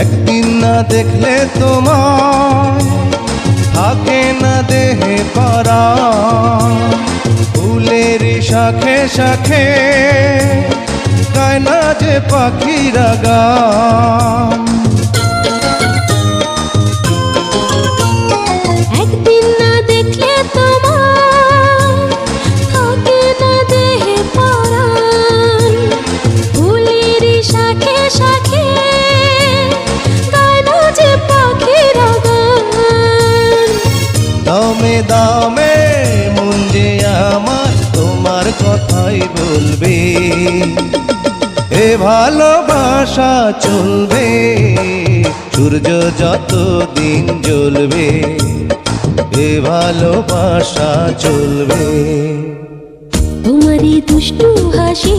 একদিন না দেখলে তোমায় থাকে না দেহে পরাণ, ফুলের শাখে শাখে গায় না যে পাখিরা গান। একদিন না দেখলে তোমায় থাকে না দেহে পরাণ, ফুলের শাখে শাখে গায় না যে পাখিরা গান। দমে দমে মন যে আমার তোমার কথাই বলবে, এ ভালোবাসা চলবে সূর্য যত দিন জ্বলবে, এ ভালোবাসা চলবে। তোমারই দুষ্টু হাসি